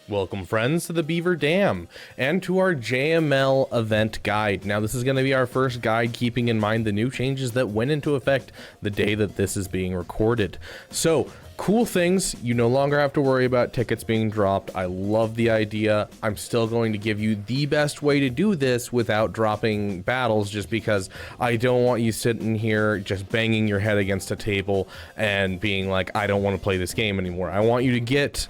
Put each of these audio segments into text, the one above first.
Welcome friends to the Beaver Dam and to our JML event guide. Now this is going to be our first guide keeping in mind the new changes that went into effect the day that this is being recorded. So cool things, you no longer have to worry about tickets being dropped. I love the idea. I'm still going to give you the best way to do this without dropping battles, just because I don't want you sitting here just banging your head against a table and being like, I don't want to play this game anymore. I want you to get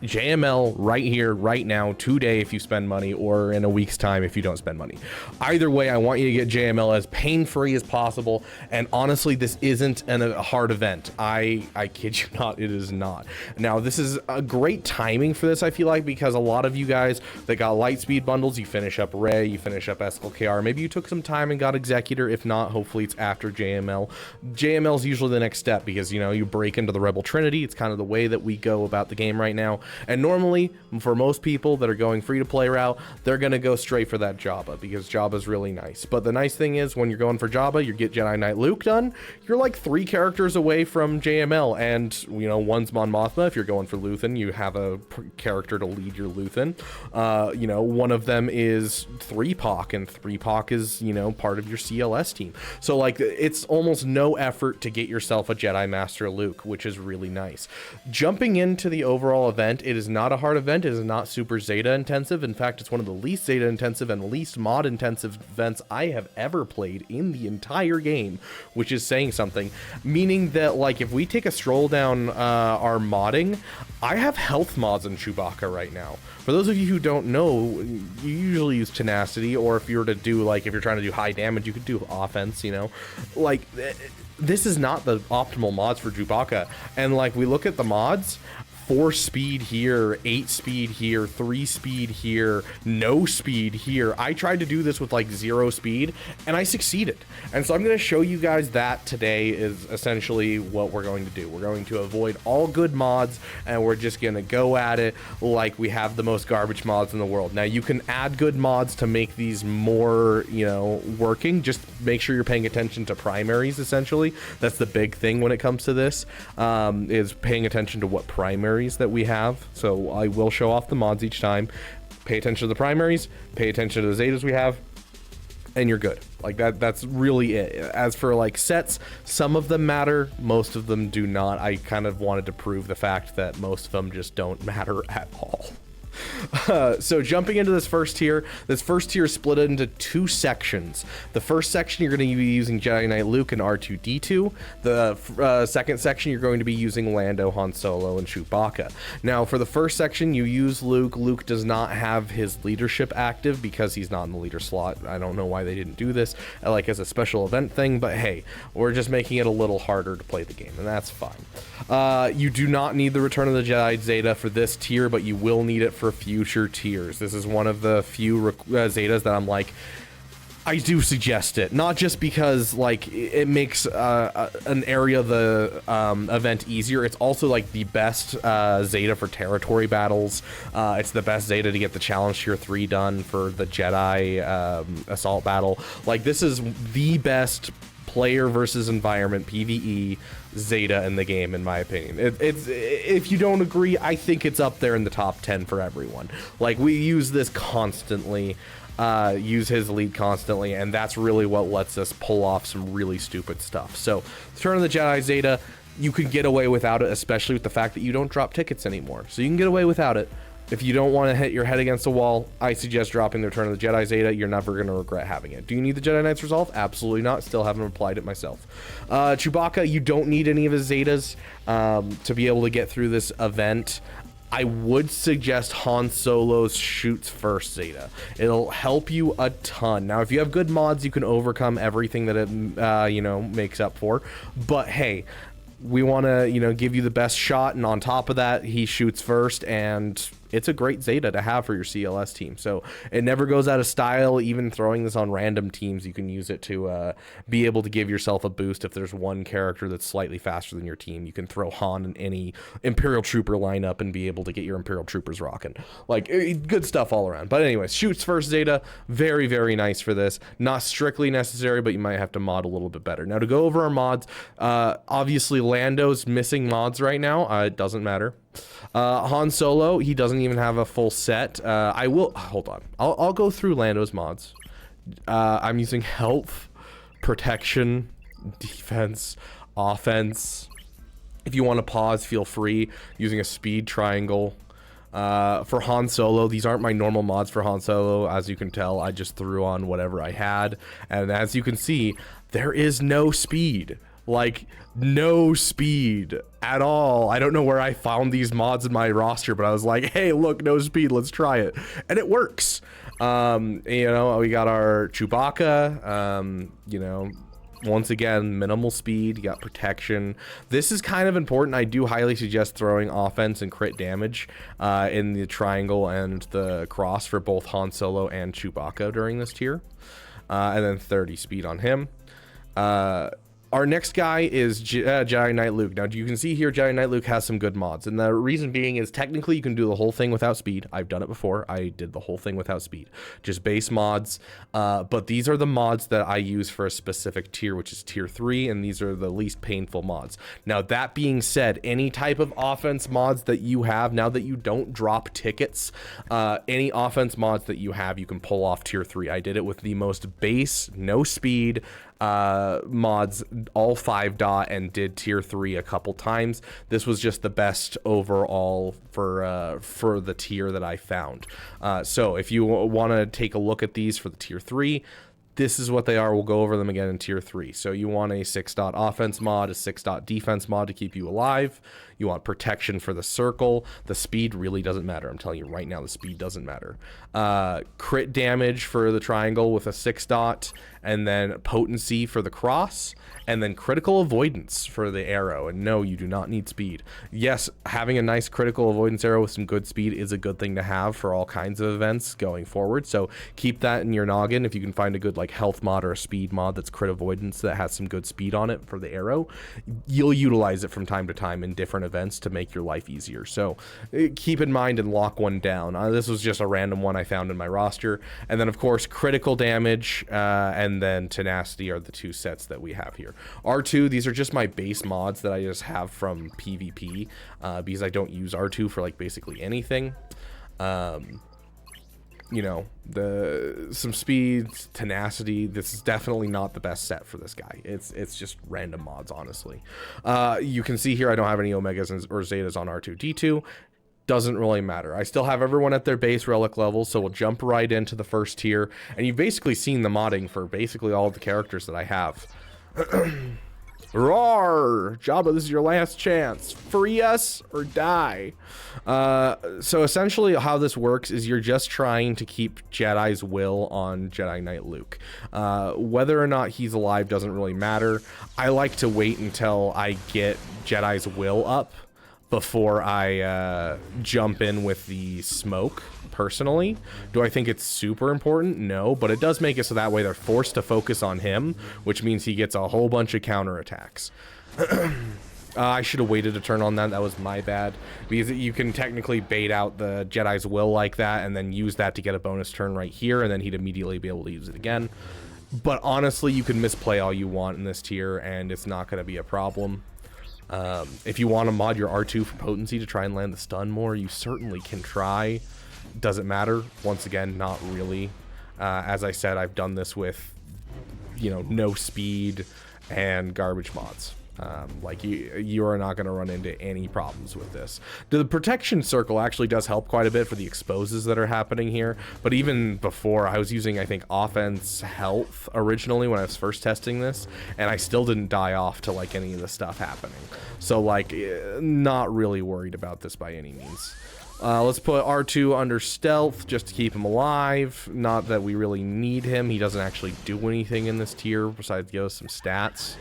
JML right here, right now, today if you spend money, or in a week's time if you don't spend money. Either way, I want you to get JML as pain-free as possible, and honestly, this isn't a hard event. I kid you not, it is not. Now, this is a great timing for this, I feel like, because a lot of you guys that got Lightspeed bundles, you finish up Ray, you finish up Escal KR, maybe you took some time and got Executor. If not, hopefully it's after JML. JML is usually the next step because, you know, you break into the Rebel Trinity. It's kind of the way that we go about the game right now. And normally, for most people that are going free-to-play route, they're going to go straight for that Jabba, because Jabba's really nice. But the nice thing is, when you're going for Jabba, you get Jedi Knight Luke done, you're like 3 characters away from JML, and, you know, one's Mon Mothma. If you're going for Luthen, you have a character to lead your Luthen. You know, one of them is 3POC, and 3POC is, you know, part of your CLS team. So, like, it's almost no effort to get yourself a Jedi Master Luke, which is really nice. Jumping into the overall event, it is not a hard event. It is not super Zeta intensive. In fact, it's one of the least Zeta intensive and least mod intensive events I have ever played in the entire game, which is saying something. Meaning that, like, if we take a stroll down our modding, I have health mods in Chewbacca right now. For those of you who don't know, you usually use tenacity, or if you were to do, like, if you're trying to do high damage, you could do offense, you know? Like, this is not the optimal mods for Chewbacca. And, like, we look at the mods, 4 speed here, 8 speed here, 3 speed here, no speed here. I tried to do this with like 0 speed and I succeeded. And so I'm going to show you guys that today is essentially what we're going to do. We're going to avoid all good mods and we're just going to go at it like we have the most garbage mods in the world. Now you can add good mods to make these more, you know, working. Just make sure you're paying attention to primaries essentially. That's the big thing when it comes to this, is paying attention to what primaries that we have. So I will show off the mods each time. Pay attention to the primaries, pay attention to the Zetas we have, and you're good. Like that's really it. As for like sets, some of them matter, most of them do not. I kind of wanted to prove the fact that most of them just don't matter at all. So jumping into this first tier is split into 2 sections. The first section you're going to be using Jedi Knight Luke and R2-D2. The second section you're going to be using Lando, Han Solo, and Chewbacca. Now for the first section you use Luke. Luke does not have his leadership active because he's not in the leader slot. I don't know why they didn't do this like as a special event thing, but hey, we're just making it a little harder to play the game, and that's fine. You do not need the Return of the Jedi Zeta for this tier, but you will need it for future tiers. This is one of the few Zetas that I'm like, I do suggest it, not just because like it makes an area of the event easier. It's also like the best Zeta for territory battles. It's the best Zeta to get the challenge tier 3 done for the Jedi assault battle. Like this is the best player versus environment PvE Zeta in the game, in my opinion. It's if you don't agree, I think it's up there in the top 10 for everyone. Like we use this constantly, use his lead constantly, and that's really what lets us pull off some really stupid stuff. So Return of the Jedi Zeta, you can get away without it, especially with the fact that you don't drop tickets anymore. So you can get away without it. If you don't want to hit your head against a wall, I suggest dropping the Return of the Jedi Zeta. You're never going to regret having it. Do you need the Jedi Knight's Resolve? Absolutely not. Still haven't applied it myself. Chewbacca, you don't need any of his Zetas to be able to get through this event. I would suggest Han Solo's shoots first Zeta. It'll help you a ton. Now, if you have good mods, you can overcome everything that it, you know, makes up for. But hey, we want to, you know, give you the best shot, and on top of that, he shoots first, and it's a great Zeta to have for your CLS team. So it never goes out of style. Even throwing this on random teams, you can use it to be able to give yourself a boost. If there's one character that's slightly faster than your team, you can throw Han in any Imperial Trooper lineup and be able to get your Imperial Troopers rocking. Like, good stuff all around. But anyways, shoots first Zeta, very, very nice for this. Not strictly necessary, but you might have to mod a little bit better. Now, to go over our mods, obviously Lando's missing mods right now. It doesn't matter. Han Solo, he doesn't even have a full set. I will, hold on. I'll go through Lando's mods. I'm using health, protection, defense, offense. If you want to pause, feel free, using a speed triangle. For Han Solo, these aren't my normal mods for Han Solo. As you can tell, I just threw on whatever I had. And as you can see, there is no speed. Like, no speed at all. I don't know where I found these mods in my roster, but I was like, hey, look, no speed, let's try it. And it works. You know, we got our Chewbacca, you know, once again, minimal speed, you got protection. This is kind of important. I do highly suggest throwing offense and crit damage in the triangle and the cross for both Han Solo and Chewbacca during this tier. And then 30 speed on him. Our next guy is Jedi Knight Luke. Now, you can see here Jedi Knight Luke has some good mods. And the reason being is technically you can do the whole thing without speed. I've done it before. I did the whole thing without speed. Just base mods. But these are the mods that I use for a specific tier, which is tier 3. And these are the least painful mods. Now, that being said, any type of offense mods that you have, now that you don't drop tickets, any offense mods that you have, you can pull off tier 3. I did it with the most base, no speed, mods, all 5 dot, and did tier 3 a couple times. This was just the best overall for the tier that I found. So if you want to take a look at these for the tier 3, this is what they are. We'll go over them again in tier 3. So you want a 6 dot offense mod, a 6 dot defense mod to keep you alive. You want protection for the circle. The speed really doesn't matter. I'm telling you right now, the speed doesn't matter. Crit damage for the triangle with a 6 dot, and then potency for the cross, and then critical avoidance for the arrow. And no, you do not need speed. Yes, having a nice critical avoidance arrow with some good speed is a good thing to have for all kinds of events going forward. So keep that in your noggin. If you can find a good like health mod or a speed mod that's crit avoidance that has some good speed on it for the arrow, you'll utilize it from time to time in different events to make your life easier. So keep in mind and lock one down. This was just a random one I found in my roster. And then of course critical damage and then tenacity are the 2 sets that we have here. R2, these are just my base mods that I just have from PvP because I don't use R2 for like basically anything. You know, some speed, tenacity. This is definitely not the best set for this guy. It's just random mods, honestly. You can see here I don't have any Omegas or Zetas on R2D2. Doesn't really matter. I still have everyone at their base relic level, so we'll jump right into the first tier. And you've basically seen the modding for basically all of the characters that I have. Roar! Jabba, this is your last chance. Free us or die. So essentially how this works is you're just trying to keep Jedi's will on Jedi Knight Luke. Whether or not he's alive doesn't really matter. I like to wait until I get Jedi's will up before I jump in with the smoke, personally. Do I think it's super important? No, but it does make it so that way they're forced to focus on him, which means he gets a whole bunch of counterattacks. I should have waited to turn on that. That was my bad. Because you can technically bait out the Jedi's will like that and then use that to get a bonus turn right here, and then he'd immediately be able to use it again. But honestly, you can misplay all you want in this tier, and it's not going to be a problem. If you want to mod your R2 for potency to try and land the stun more, you certainly can try. Doesn't matter. Once again, not really. As I said, I've done this with, you know, no speed and garbage mods. Like you are not going to run into any problems with this. The protection circle actually does help quite a bit for the exposes that are happening here. But even before, I was using, I think, offense health originally when I was first testing this, and I still didn't die off to like any of the stuff happening. So like, not really worried about this by any means. Let's put R2 under stealth just to keep him alive. Not that we really need him. He doesn't actually do anything in this tier besides give us some stats.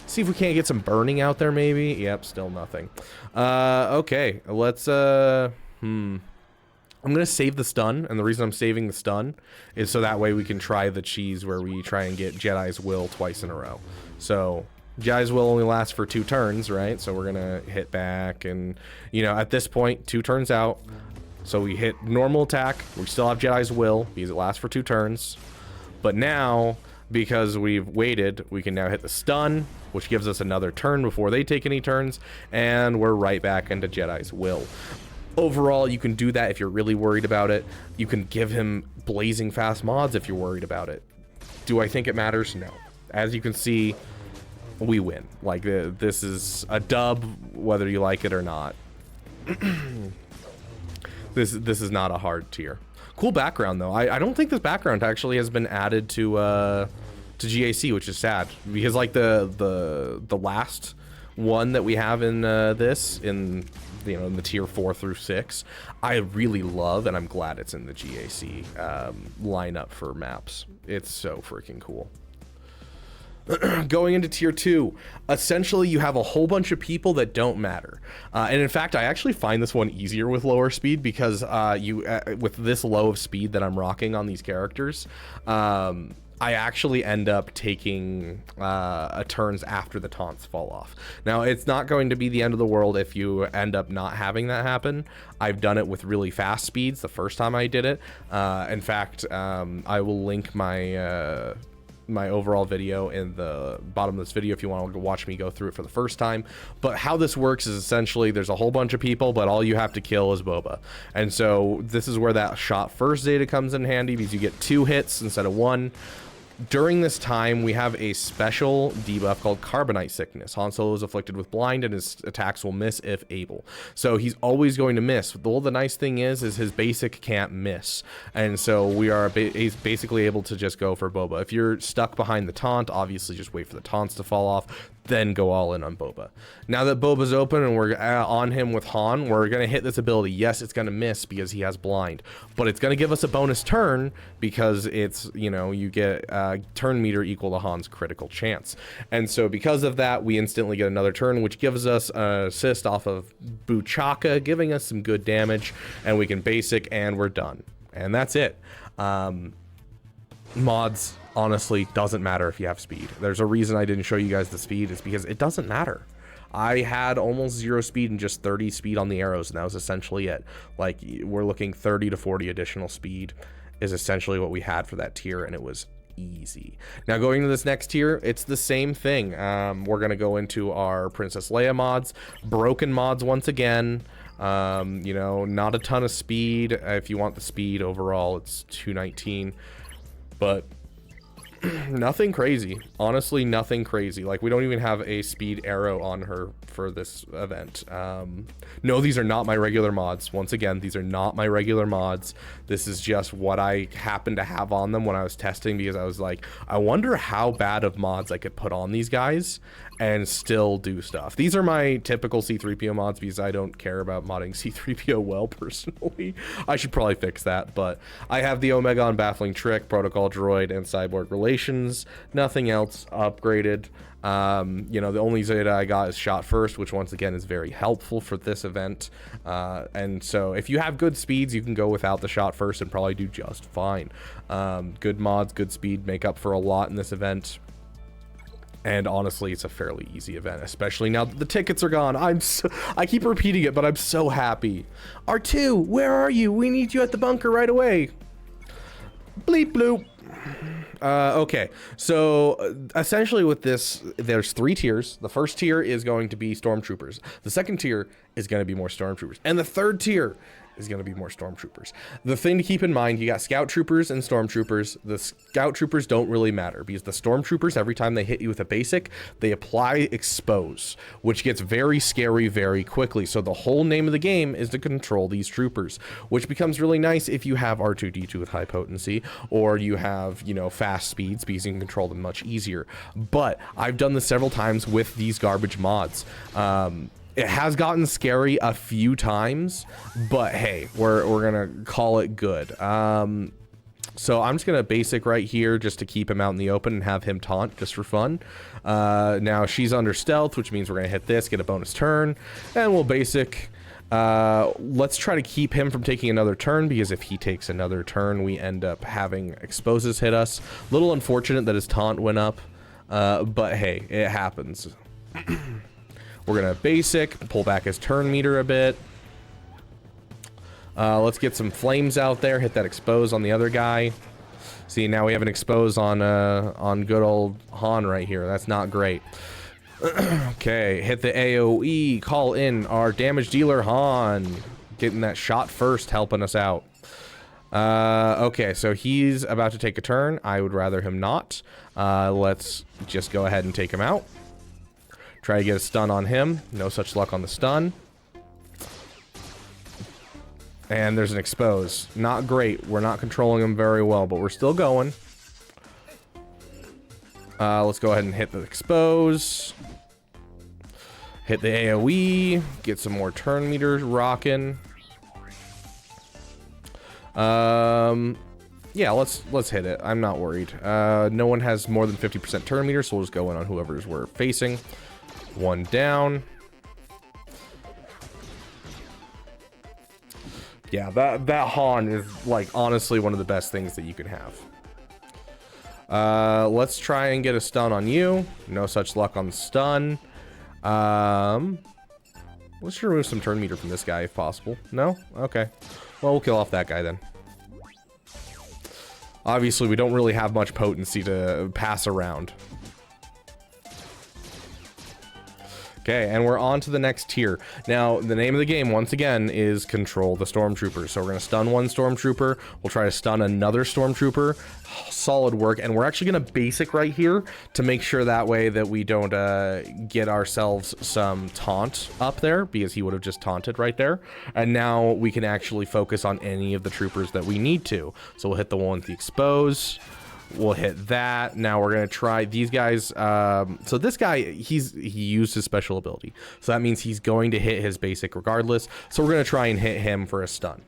See if we can't get some burning out there, maybe. Yep, still nothing. Okay, let's, I'm gonna save the stun, and the reason I'm saving the stun is so that way we can try the cheese where we try and get Jedi's will twice in a row. So, Jedi's will only lasts for 2 turns, right? So we're gonna hit back, and, you know, at this point, 2 turns out. So we hit normal attack, we still have Jedi's will, because it lasts for 2 turns. But now, because we've waited, we can now hit the stun, which gives us another turn before they take any turns, and we're right back into Jedi's Will. Overall, you can do that if you're really worried about it. You can give him blazing fast mods if you're worried about it. Do I think it matters? No. As you can see, we win. Like, this is a dub, whether you like it or not. This is not a hard tier. Cool background though. I don't think this background actually has been added to GAC, which is sad, because like the last one that we have in this, in in the tier 4 through 6, I really love, and I'm glad it's in the GAC lineup for maps. It's so freaking cool. Going into tier 2, essentially you have a whole bunch of people that don't matter, and in fact I actually find this one easier with lower speed, because with this low of speed that I'm rocking on these characters, I actually end up taking turns after the taunts fall off. Now, it's not going to be the end of the world if you end up not having that happen. I've done it with really fast speeds the first time I did it. In fact, I will link my my overall video in the bottom of this video if you want to watch me go through it for the first time. But how this works is essentially there's a whole bunch of people, but all you have to kill is Boba. And so this is where that shot first Zeta comes in handy, because you get 2 hits instead of 1. During this time, we have a special debuff called Carbonite Sickness. Han Solo is afflicted with blind, and his attacks will miss if able. So he's always going to miss. Well, the nice thing is his basic can't miss. And so we are basically able to just go for Boba. If you're stuck behind the taunt, obviously just wait for the taunts to fall off, then go all in on Boba. Now that Boba's open and we're on him with Han, we're going to hit this ability. Yes, it's going to miss because he has blind, but it's going to give us a bonus turn because it's, you get turn meter equal to Han's critical chance. And so because of that, we instantly get another turn, which gives us an assist off of Buchaka, giving us some good damage, and we can basic, and we're done. And that's it. Mods, honestly, doesn't matter if you have speed. There's a reason I didn't show you guys the speed. It's because it doesn't matter. I had almost 0 speed and just 30 speed on the arrows, and that was essentially it. Like, we're looking 30 to 40 additional speed is essentially what we had for that tier, and it was easy. Now, going to this next tier, it's the same thing. We're going to go into our Princess Leia mods, broken mods once again. Not a ton of speed. If you want the speed overall, it's 219. But nothing crazy. Honestly, nothing crazy. Like, we don't even have a speed arrow on her for this event. No, these are not my regular mods. Once again, these are not my regular mods. This is just what I happened to have on them when I was testing, because I was like, I wonder how bad of mods I could put on these guys and still do stuff. These are my typical C-3PO mods, because I don't care about modding C-3PO well, personally. I should probably fix that, but I have the Omega Baffling Trick, Protocol Droid, and Cyborg Relations. Nothing else upgraded. The only Zeta I got is Shot First, which once again is very helpful for this event. And so if you have good speeds, you can go without the Shot First and probably do just fine. Good mods, good speed make up for a lot in this event. And honestly, it's a fairly easy event, especially now that the tickets are gone. I keep repeating it, but I'm so happy. R2, where are you? We need you at the bunker right away. Bleep bloop. Okay, so essentially with this, there's 3 tiers. The first tier is going to be Stormtroopers. The second tier is going to be more Stormtroopers. And the third tier is going to be more Stormtroopers. The thing to keep in mind, you got Scout Troopers and Stormtroopers. The Scout Troopers don't really matter, because the Stormtroopers, every time they hit you with a basic, they apply Expose, which gets very scary very quickly. So the whole name of the game is to control these troopers, which becomes really nice if you have R2-D2 with high potency, or you have, fast speeds, because you can control them much easier. But I've done this several times with these garbage mods. It has gotten scary a few times, but hey, we're gonna call it good. So I'm just gonna basic right here just to keep him out in the open and have him taunt just for fun. Now she's under stealth, which means we're gonna hit this, get a bonus turn, and we'll basic. Let's try to keep him from taking another turn, because if he takes another turn, we end up having exposes hit us. Little unfortunate that his taunt went up, but hey, it happens. We're gonna basic, pull back his turn meter a bit. Let's get some flames out there, hit that expose on the other guy. See, now we have an expose on good old Han right here. That's not great. Okay, hit the AoE, call in our damage dealer Han. Getting that shot first, helping us out. Okay, so he's about to take a turn. I would rather him not. Let's just go ahead and take him out. Try to get a stun on him. No such luck on the stun. And there's an expose. Not great. We're not controlling him very well, but we're still going. Let's go ahead and hit the expose. Hit the AoE. Get some more turn meters rocking. Yeah, let's hit it. I'm not worried. No one has more than 50% turn meter, so we'll just go in on whoever's we're facing. One down. Yeah, that Han is, like, honestly one of the best things that you can have. Let's try and get a stun on you. No such luck on the stun. Let's remove some turn meter from this guy if possible. No? Okay. Well, we'll kill off that guy then. Obviously, we don't really have much potency to pass around. Okay, and we're on to the next tier. Now, the name of the game, once again, is control the stormtroopers. So we're going to stun one stormtrooper. We'll try to stun another stormtrooper. Solid work. And we're actually going to basic right here to make sure that way that we don't get ourselves some taunt up there, because he would have just taunted right there. And now we can actually focus on any of the troopers that we need to. So we'll hit the one with the expose. We'll hit that. Now we're gonna try these guys. So this guy, he used his special ability, so that means he's going to hit his basic regardless. So we're gonna try and hit him for a stun.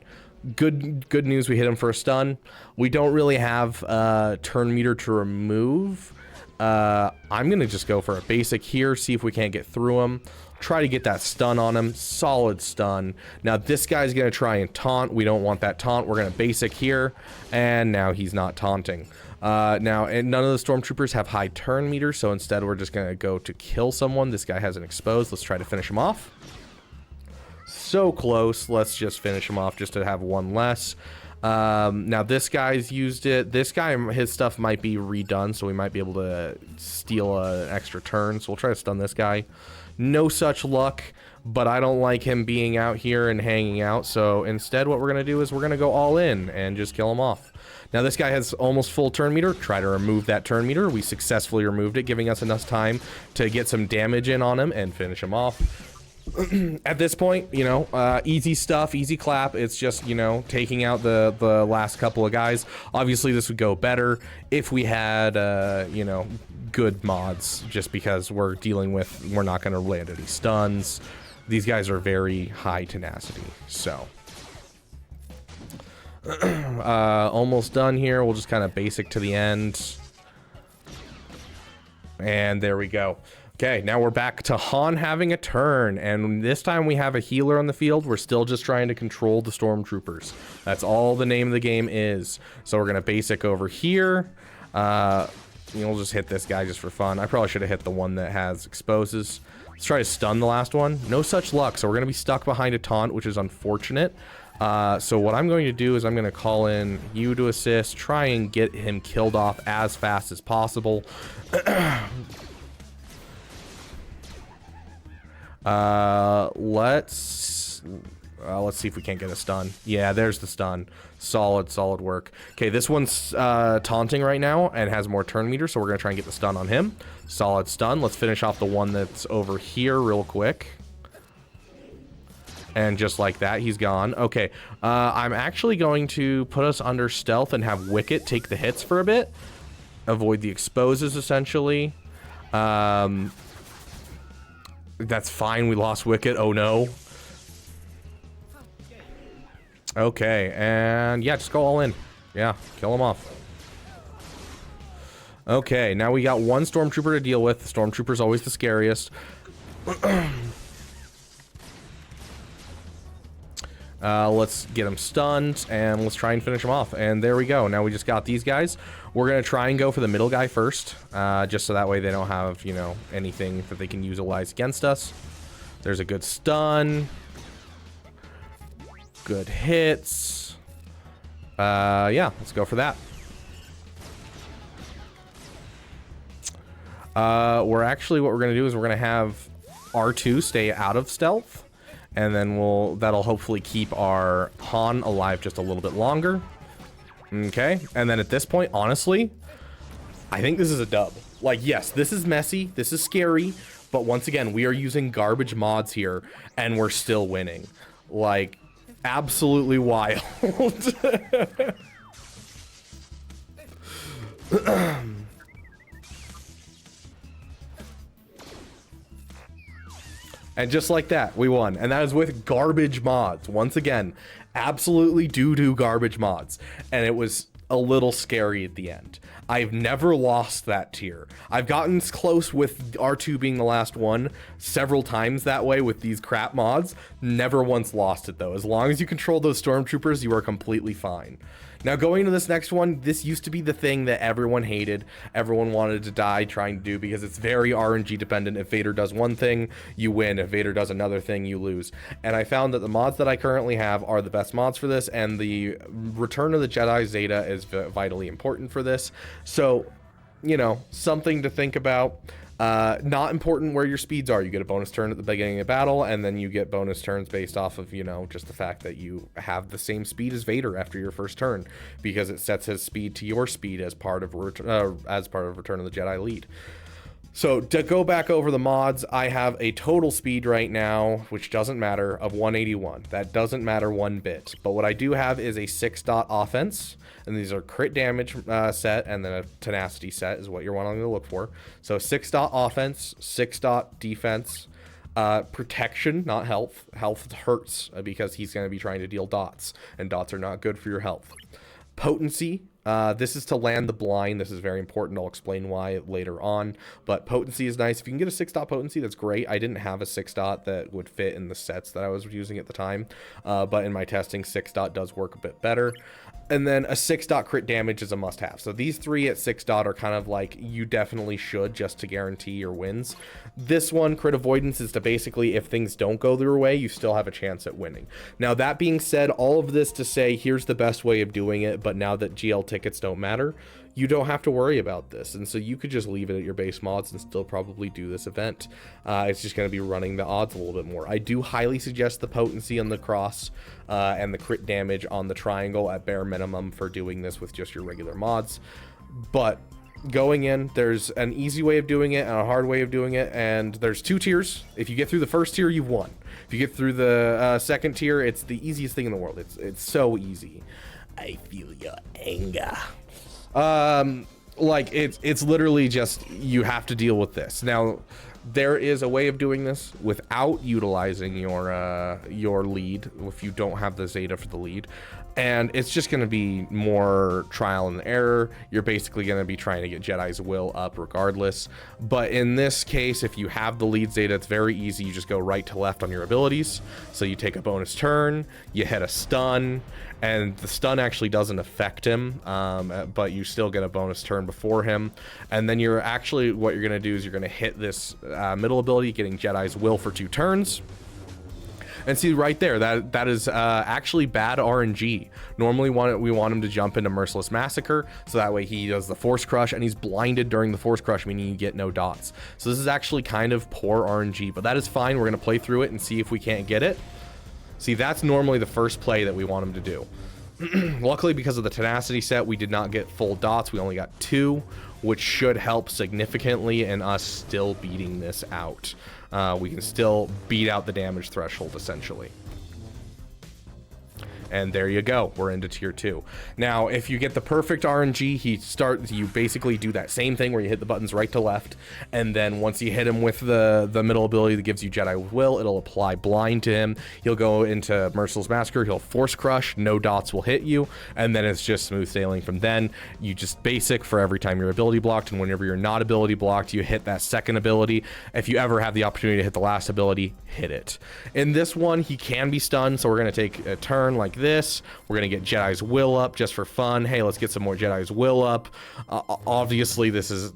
Good news, we hit him for a stun. We don't really have turn meter to remove. I'm gonna just go for a basic here, see if we can't get through him. Try to get that stun on him. Solid stun. Now this guy's gonna try and taunt. We don't want that taunt. We're gonna basic here, and now he's not taunting. Now, and none of the stormtroopers have high turn meter, so instead we're just gonna go to kill someone. This guy has an exposed. Let's try to finish him off. So close. Let's just finish him off just to have one less. Now this guy's used it. This guy, his stuff might be redone, so we might be able to steal an extra turn. So we'll try to stun this guy. No such luck, but I don't like him being out here and hanging out. So instead what we're gonna do is we're gonna go all in and just kill him off. Now this guy has almost full turn meter. Try to remove that turn meter. We successfully removed it, giving us enough time to get some damage in on him and finish him off. At this point, you know, easy stuff, easy clap. It's just, you know, taking out the last couple of guys. Obviously this would go better if we had, you know, good mods, just because we're not going to land any stuns. These guys are very high tenacity, so. Almost done here. We'll just kind of basic to the end. And there we go. Okay, now we're back to Han having a turn, and this time we have a healer on the field. We're still just trying to control the stormtroopers. That's all the name of the game is. So we're gonna basic over here. We'll just hit this guy just for fun. I probably should have hit the one that has exposes. Let's try to stun the last one. No such luck, so we're gonna be stuck behind a taunt, which is unfortunate. So what I'm going to do is I'm going to call in you to assist, try and get him killed off as fast as possible. Let's see if we can't get a stun. Yeah, there's the stun. Solid work. Okay, this one's taunting right now and has more turn meter, so we're going to try and get the stun on him. Solid stun. Let's finish off the one that's over here real quick. And just like that, he's gone. Okay, I'm actually going to put us under stealth and have Wicket take the hits for a bit. Avoid the exposes, essentially. That's fine, we lost Wicket. Oh no. Okay, and yeah, just go all in. Yeah, kill him off. Okay, now we got one stormtrooper to deal with. The stormtrooper's always the scariest. Let's get him stunned, and let's try and finish him off. And there we go. Now we just got these guys. We're going to try and go for the middle guy first, just so that way they don't have, you know, anything that they can utilize against us. There's a good stun. Good hits. Yeah, let's go for that. We're actually, what we're going to do is we're going to have R2 stay out of stealth, and then that'll hopefully keep our Han alive just a little bit longer. Okay, and then at this point, honestly, I think this is a dub. Like, yes, this is messy, this is scary, but once again, we are using garbage mods here, and we're still winning. Like, absolutely wild. And just like that, we won. And that is with garbage mods. Once again, absolutely doo-doo garbage mods. And it was a little scary at the end. I've never lost that tier. I've gotten close with R2 being the last one several times that way with these crap mods. Never once lost it though. As long as you control those stormtroopers, you are completely fine. Now going to this next one, this used to be the thing that everyone hated, everyone wanted to die trying to do, because it's very RNG dependent. If Vader does one thing, you win. If Vader does another thing, you lose. And I found that the mods that I currently have are the best mods for this, and the Return of the Jedi Zeta is vitally important for this. So, you know, something to think about. Not important where your speeds are. You get a bonus turn at the beginning of battle, and then you get bonus turns based off of, you know, just the fact that you have the same speed as Vader after your first turn, because it sets his speed to your speed as part of Return of the Jedi lead. So to go back over the mods, I have a total speed right now, which doesn't matter, of 181. That doesn't matter one bit. But what I do have is a 6-dot offense, and these are crit damage set, and then a tenacity set is what you're wanting to look for. So 6-dot offense, 6-dot defense, protection, not health. Health hurts because he's going to be trying to deal dots, and dots are not good for your health. Potency. This is to land the blind. This is very important. I'll explain why later on, but potency is nice. If you can get a 6-dot potency, that's great. I didn't have a 6-dot that would fit in the sets that I was using at the time, but in my testing, 6-dot does work a bit better. And then a 6-dot crit damage is a must-have. So these three at 6-dot are kind of like, you definitely should, just to guarantee your wins. This one, crit avoidance, is to basically, if things don't go their way, you still have a chance at winning. Now, that being said, all of this to say, here's the best way of doing it, but now that GL tickets don't matter, you don't have to worry about this. And so you could just leave it at your base mods and still probably do this event. It's just going to be running the odds a little bit more. I do highly suggest the potency on the cross and the crit damage on the triangle at bare minimum for doing this with just your regular mods. But going in, there's an easy way of doing it and a hard way of doing it, and there's 2 tiers. If you get through the first tier, you've won. If you get through the second tier, it's the easiest thing in the world. It's so easy. I feel your anger. Like it's literally just, you have to deal with this. Now, there is a way of doing this without utilizing your lead if you don't have the Zeta for the lead, and it's just going to be more trial and error. You're basically going to be trying to get Jedi's will up regardless. But in this case, if you have the lead Zeta, it's very easy. You just go right to left on your abilities. So you take a bonus turn, you hit a stun, and the stun actually doesn't affect him, but you still get a bonus turn before him. And then you're actually, what you're going to do is you're going to hit this middle ability, getting Jedi's will for 2 turns. And see right there, that is actually bad RNG. Normally we want him to jump into Merciless Massacre, so that way he does the Force Crush, and he's blinded during the Force Crush, meaning you get no dots. So this is actually kind of poor RNG, but that is fine. We're going to play through it and see if we can't get it. See, that's normally the first play that we want him to do. Luckily, because of the tenacity set, we did not get full dots. We only got 2, which should help significantly in us still beating this out. We can still beat out the damage threshold, essentially. And there you go, we're into tier 2. Now, if you get the perfect RNG, you basically do that same thing where you hit the buttons right to left, and then once you hit him with the middle ability that gives you Jedi Will, it'll apply blind to him. He'll go into Merciless Massacre, he'll Force Crush, no dots will hit you, and then it's just smooth sailing from then. You just basic for every time you're ability blocked, and whenever you're not ability blocked, you hit that second ability. If you ever have the opportunity to hit the last ability, hit it. In this one, he can be stunned, so we're going to take a turn like this. We're gonna get Jedi's Will up just for fun. Hey, let's get some more Jedi's Will up. Obviously, this is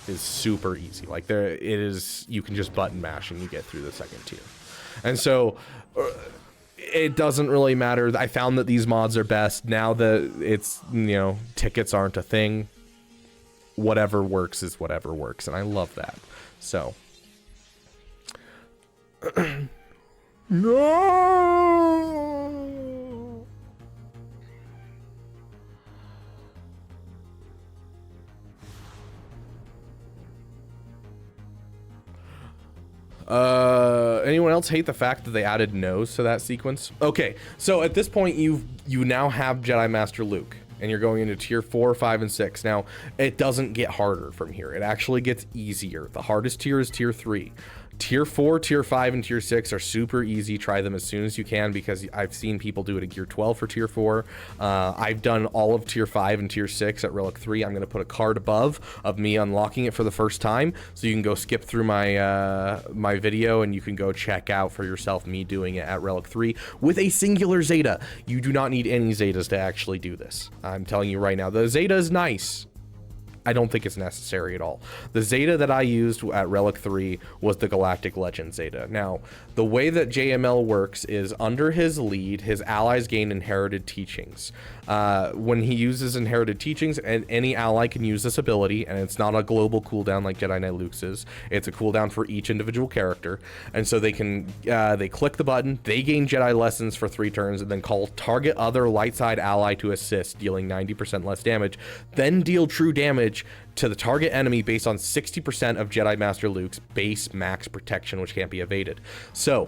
super easy. Like it is, you can just button mash and you get through the second tier. And so it doesn't really matter. I found that these mods are best now that it's, you know, tickets aren't a thing. whatever works is whatever works, and I love that. So no. Anyone else hate the fact that they added no's to that sequence? Okay, so at this point you now have Jedi Master Luke, and you're going into tier 4, 5, and 6. Now, it doesn't get harder from here. It actually gets easier. The hardest tier is tier 3. Tier 4, tier 5, and tier 6 are super easy. Try them as soon as you can, because I've seen people do it at gear 12 for tier 4. I've done all of tier 5 and tier 6 at Relic 3. I'm going to put a card above of me unlocking it for the first time, so you can go skip through my my video and you can go check out for yourself me doing it at Relic 3 with a singular Zeta. You do not need any Zetas to actually do this. I'm telling you right now, the Zeta is nice. I don't think it's necessary at all. The Zeta that I used at Relic 3 was the Galactic Legend Zeta. Now, the way that JML works is under his lead, his allies gain inherited teachings. When he uses inherited teachings, and any ally can use this ability, and it's not a global cooldown like Jedi Knight Luke's is. It's a cooldown for each individual character, and so they can they click the button, they gain Jedi lessons for 3 turns, and then call target other light side ally to assist, dealing 90% less damage, then deal true damage to the target enemy based on 60% of Jedi Master Luke's base max protection, which can't be evaded. So,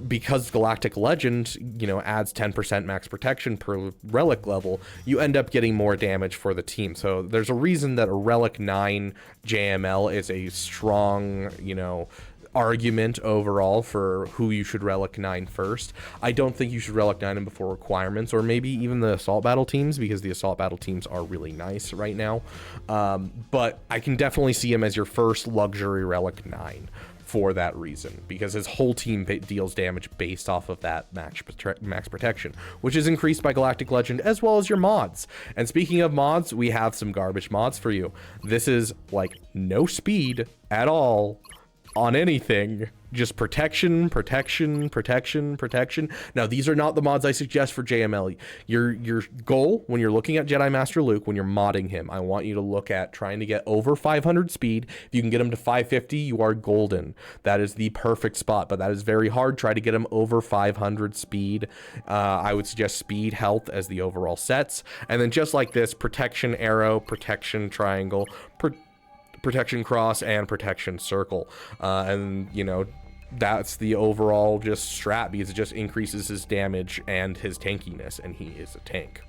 because Galactic Legend, you know, adds 10% max protection per relic level, you end up getting more damage for the team. So there's a reason that a Relic 9 JML is a strong, you know, argument overall for who you should Relic 9 first. I don't think you should Relic 9 him before requirements, or maybe even the assault battle teams, because the assault battle teams are really nice right now. But I can definitely see him as your first luxury Relic 9 for that reason, because his whole team deals damage based off of that max protection, which is increased by Galactic Legend, as well as your mods. And speaking of mods, we have some garbage mods for you. This is like no speed at all on anything, just protection, protection, protection, protection. Now, these are not the mods I suggest for JML. Your goal when you're looking at Jedi Master Luke, when you're modding him, I want you to look at trying to get over 500 speed. If you can get him to 550, you are golden. That is the perfect spot, but that is very hard. Try to get him over 500 speed. I would suggest speed, health as the overall sets. And then just like this, protection arrow, protection triangle, protection cross, and protection circle, and you know, that's the overall just strat, because it just increases his damage and his tankiness, and he is a tank.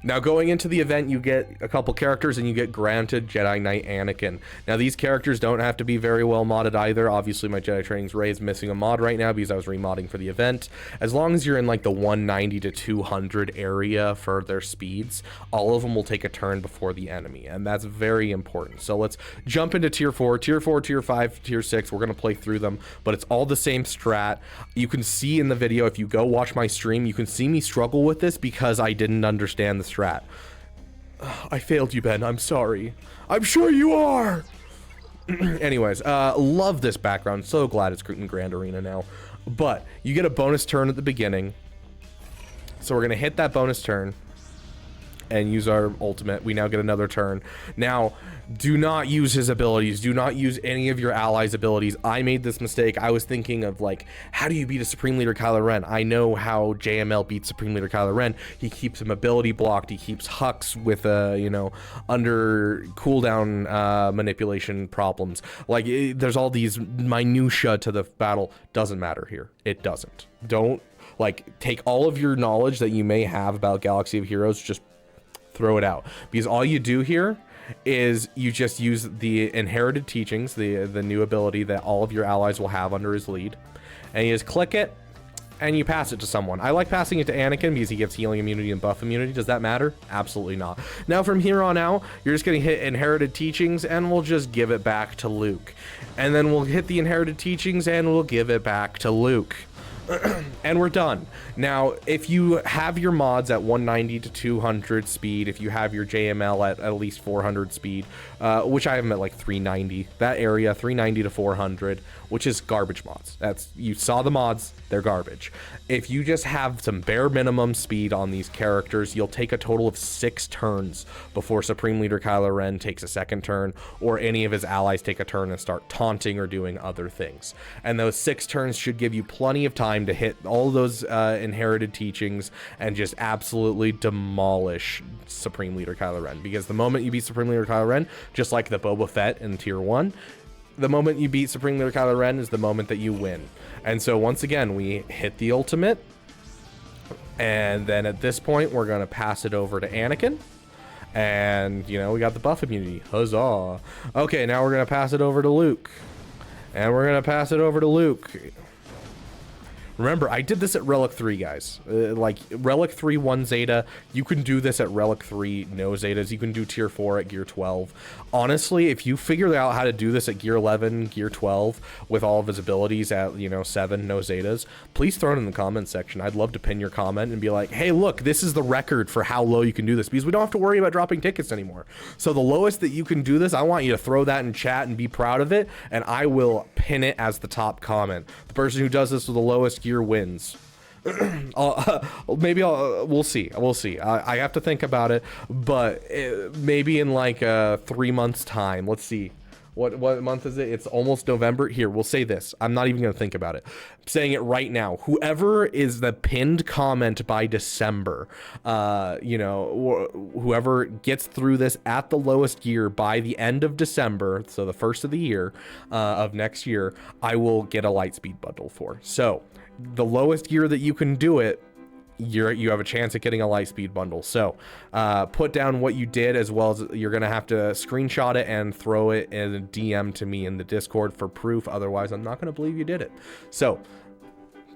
Now, going into the event, you get a couple characters, and you get granted Jedi Knight Anakin. Now, these characters don't have to be very well modded either. Obviously, my Jedi Training's Ray is missing a mod right now because I was remodding for the event. As long as you're in like the 190 to 200 area for their speeds, all of them will take a turn before the enemy, and that's very important. So let's jump into tier 4, tier 4, tier 5, tier 6. We're going to play through them, but it's all the same strat. You can see in the video, if you go watch my stream, you can see me struggle with this because I didn't understand the strat. I failed you, Ben. I'm sorry. I'm sure you are. Anyways, love this background. So glad it's in Grand Arena now. But you get a bonus turn at the beginning. So we're going to hit that bonus turn and use our ultimate. We now get another turn. Now, do not use his abilities. Do not use any of your allies' abilities. I made this mistake. I was thinking of like, how do you beat a Supreme Leader Kylo Ren? I know how JML beats Supreme Leader Kylo Ren. He keeps him ability blocked. He keeps Hux with you know, under cooldown manipulation problems. Like, there's all these minutia to the battle. Doesn't matter here. It doesn't. Don't like take all of your knowledge that you may have about Galaxy of Heroes, just throw it out, because all you do here is you just use the inherited teachings, the new ability that all of your allies will have under his lead, and you just click it and you pass it to someone. I like passing it to Anakin because he gives healing immunity and buff immunity. Does that matter? Absolutely not. Now from here on out, you're just gonna hit inherited teachings and we'll just give it back to Luke, and then we'll hit the inherited teachings and we'll give it back to Luke. And we're done. Now, if you have your mods at 190 to 200 speed, if you have your JML at least 400 speed, which I have them at like 390, that area, 390 to 400, which is garbage mods. That's, you saw the mods, they're garbage. If you just have some bare minimum speed on these characters, you'll take a total of 6 turns before Supreme Leader Kylo Ren takes a second turn, or any of his allies take a turn and start taunting or doing other things. And those 6 turns should give you plenty of time to hit all those inherited teachings and just absolutely demolish Supreme Leader Kylo Ren. Because the moment you beat Supreme Leader Kylo Ren, just like the Boba Fett in Tier 1, the moment you beat Supreme Leader Kylo Ren is the moment that you win. And so once again, we hit the ultimate, and then at this point, we're going to pass it over to Anakin. And, you know, we got the buff immunity. Huzzah. Okay, now we're going to pass it over to Luke. And we're going to pass it over to Luke. Remember, I did this at Relic 3, guys. Like, Relic 3, 1 Zeta. You can do this at Relic 3, no Zetas. You can do Tier 4 at Gear 12. Honestly, if you figure out how to do this at Gear 11, Gear 12, with all of his abilities at, you know, 7, no Zetas, please throw it in the comments section. I'd love to pin your comment and be like, hey, look, this is the record for how low you can do this, because we don't have to worry about dropping tickets anymore. So the lowest that you can do this, I want you to throw that in chat and be proud of it, and I will pin it as the top comment. The person who does this with the lowest gear wins. We'll see. I have to think about it, but maybe in like 3 months time. Let's see. What month is it? It's almost November. Here, we'll say this. I'm not even going to think about it. I'm saying it right now. Whoever is the pinned comment by December, you know, whoever gets through this at the lowest gear by the end of December, so the first of the year of next year, I will get a Lightspeed bundle for. So the lowest gear that you can do it, you have a chance at getting a Lightspeed bundle. So put down what you did, as well as you're gonna have to screenshot it and throw it in a DM to me in the Discord for proof. Otherwise, I'm not gonna believe you did it. So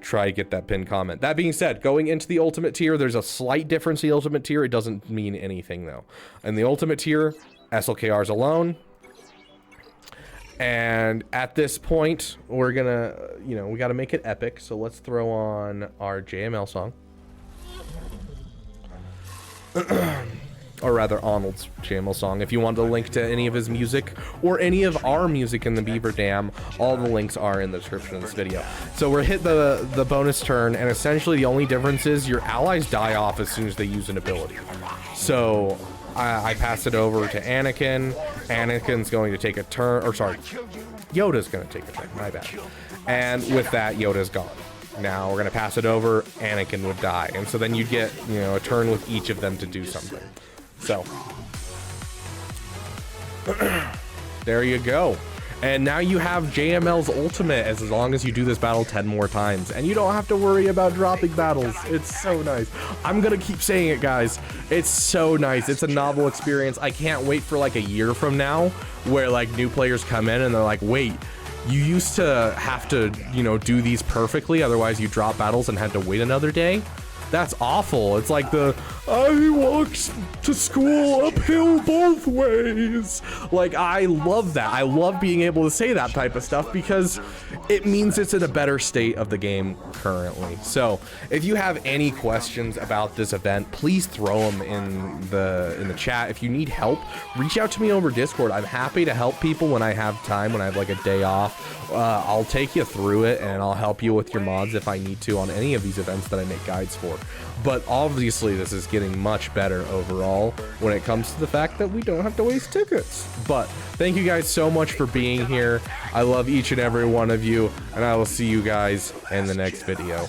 try to get that pinned comment. That being said, going into the ultimate tier, there's a slight difference in the ultimate tier. It doesn't mean anything though. In the ultimate tier, SLKRs alone. And at this point, we're gonna, you know, we gotta make it epic. So let's throw on our JML song. Or rather, Arnold's JML song. If you want to link to any of his music or any of our music in the Beaver Dam, all the links are in the description of this video. So we're hit the bonus turn, and essentially the only difference is your allies die off as soon as they use an ability. So I pass it over to Anakin. Anakin's going to take a turn, or sorry, Yoda's going to take a turn, my bad. And with that, Yoda's gone. Now we're going to pass it over, Anakin would die. And so then you get, you know, a turn with each of them to do something. So, there you go. And now you have JML's ultimate as long as you do this battle 10 more times. And you don't have to worry about dropping battles. It's so nice. I'm going to keep saying it, guys. It's so nice. It's a novel experience. I can't wait for like a year from now where like new players come in and they're like, wait, you used to have to, you know, do these perfectly. Otherwise you drop battles and had to wait another day. That's awful. It's like the, I walked to school uphill both ways. Like, I love that. I love being able to say that type of stuff because it means it's in a better state of the game currently. So if you have any questions about this event, please throw them in the chat. If you need help, reach out to me over Discord. I'm happy to help people when I have time, when I have like a day off. I'll take you through it and I'll help you with your mods if I need to on any of these events that I make guides for. But obviously this is getting much better overall when it comes to the fact that we don't have to waste tickets. But thank you guys so much for being here. I love each and every one of you, and I will see you guys in the next video.